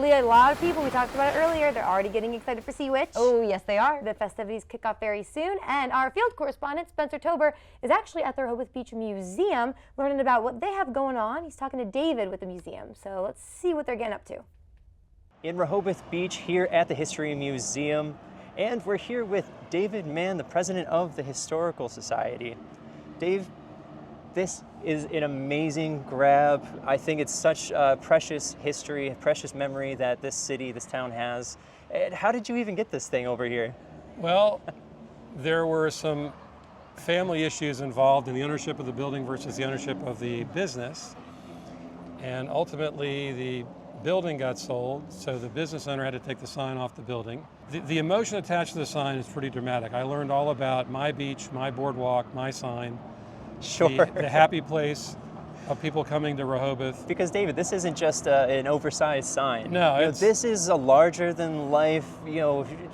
Leah, a lot of people, we talked about it earlier, they're already getting excited for Sea Witch. Oh, yes, they are. The festivities kick off very soon, and our field correspondent, Spencer Tober, is actually at the Rehoboth Beach Museum learning about what they have going on. He's talking to David with the museum, so let's see what they're getting up to. In Rehoboth Beach, here at the History Museum, and we're here with David Mann, the president of the Historical Society. Dave, this is an amazing grab. I think it's such a precious history, a precious memory that this city, this town has. And how did you even get this thing over here? Well, there were some family issues involved in the ownership of the building versus the ownership of the business. And ultimately, the building got sold, so the business owner had to take the sign off the building. The emotion attached to the sign is pretty dramatic. I learned all about my beach, my boardwalk, my sign. Sure. The happy place of people coming to Rehoboth. Because David, this isn't just an oversized sign. No, this is a larger than life,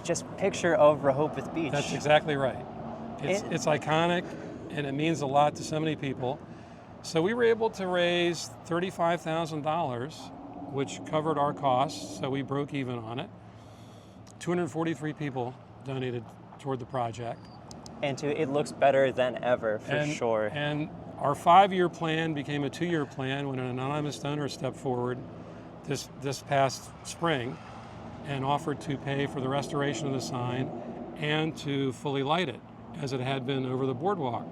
just picture of Rehoboth Beach. That's exactly right. It's iconic and it means a lot to so many people. So we were able to raise $35,000, which covered our costs, so we broke even on it. 243 people donated toward the project. And it looks better than ever, for sure. And our 5-year plan became a 2-year plan when an anonymous donor stepped forward this past spring and offered to pay for the restoration of the sign and to fully light it, as it had been over the boardwalk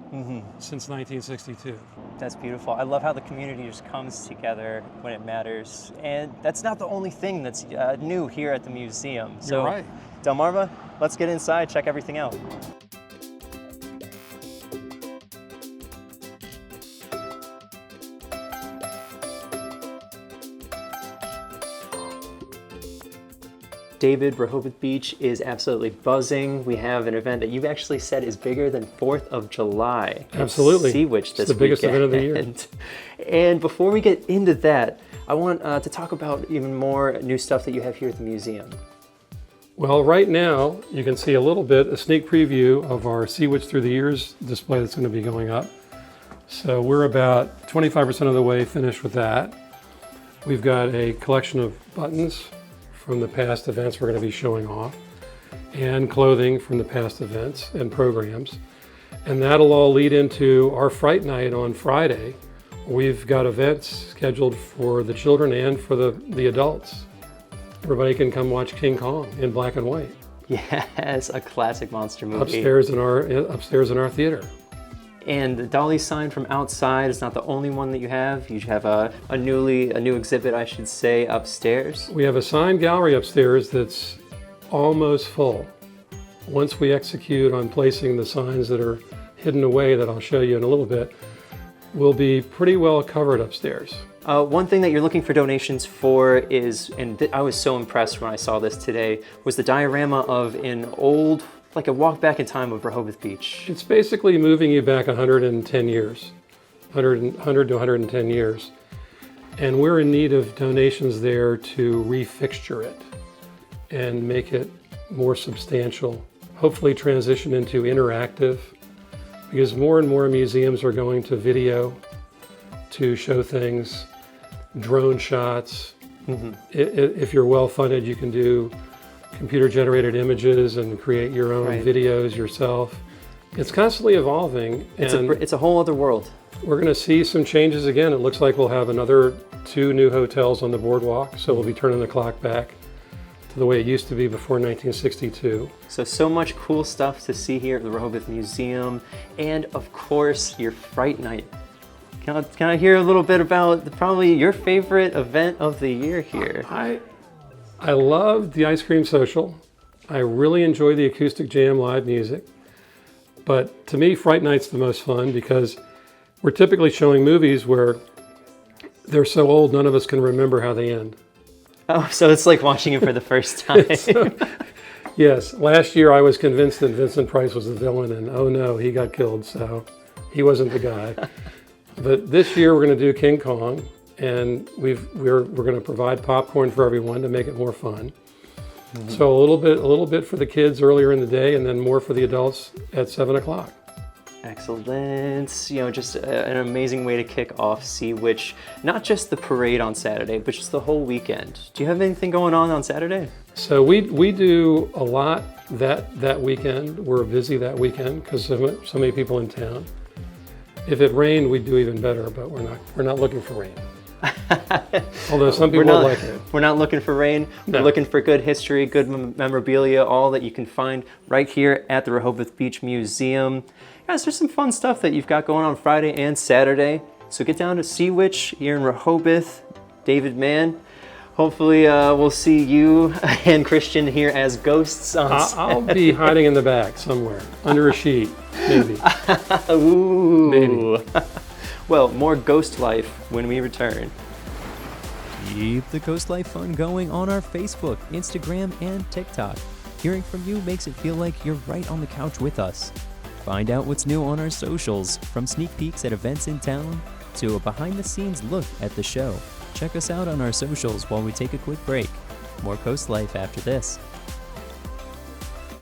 since 1962. That's beautiful. I love how the community just comes together when it matters. And that's not the only thing that's new here at the museum. So, you're right. Delmarva, let's get inside, check everything out. David, Rehoboth Beach is absolutely buzzing. We have an event that you've actually said is bigger than 4th of July. Absolutely. Sea Witch this It's the biggest event of the year. And before we get into that, I want to talk about even more new stuff that you have here at the museum. Well, right now, you can see a sneak preview of our Sea Witch Through the Years display that's going to be going up. So we're about 25% of the way finished with that. We've got a collection of buttons from the past events we're going to be showing off, and clothing from the past events and programs. And that'll all lead into our Fright Night on Friday. We've got events scheduled for the children and for the adults. Everybody can come watch King Kong in black and white. Yes, a classic monster movie. Upstairs in our theater. And the dolly sign from outside is not the only one that you have. You have a new exhibit, I should say, upstairs. We have a sign gallery upstairs that's almost full. Once we execute on placing the signs that are hidden away, that I'll show you in a little bit, we'll be pretty well covered upstairs. One thing that you're looking for donations for is, and I was so impressed when I saw this today, was the diorama of an old, like a walk back in time of Rehoboth Beach. It's basically moving you back 110 years, 100 to 110 years. And we're in need of donations there to refixture it and make it more substantial. Hopefully transition into interactive, because more and more museums are going to video to show things, drone shots. If you're well funded, you can do computer-generated images and create your own videos yourself. It's constantly evolving. It's a whole other world. We're going to see some changes again. It looks like we'll have another 2 new hotels on the boardwalk, so we'll be turning the clock back to the way it used to be before 1962. So much cool stuff to see here at the Rehoboth Museum, and of course, your Fright Night. Can I hear a little bit about probably your favorite event of the year here? I love the ice cream social. I really enjoy the acoustic jam live music. But to me, Fright Night's the most fun because we're typically showing movies where they're so old none of us can remember how they end. Oh, so it's like watching it for the first time. Yes, last year I was convinced that Vincent Price was the villain, and oh no, he got killed, so he wasn't the guy. But this year we're going to do King Kong, and we're going to provide popcorn for everyone to make it more fun. So a little bit for the kids earlier in the day, and then more for the adults at 7 o'clock. Excellent. You know, just an amazing way to kick off Sea Witch, not just the parade on Saturday, but just the whole weekend. Do you have anything going on Saturday? So we do a lot that weekend. We're busy that weekend because so many people in town. If it rained, we'd do even better, but we're not looking for rain. Although some people like it. We're not looking for rain. No. We're looking for good history, good memorabilia, all that you can find right here at the Rehoboth Beach Museum. Guys, there's some fun stuff that you've got going on Friday and Saturday. So get down to Sea Witch here in Rehoboth. David Mann. Hopefully we'll see you and Christian here as ghosts on I'll be hiding in the back somewhere, under a sheet, maybe. Ooh. Maybe. Well, more Ghost Life when we return. Keep the Coast Life fun going on our Facebook, Instagram, and TikTok. Hearing from you makes it feel like you're right on the couch with us. Find out what's new on our socials, from sneak peeks at events in town to a behind-the-scenes look at the show. Check us out on our socials while we take a quick break. More Coast Life after this.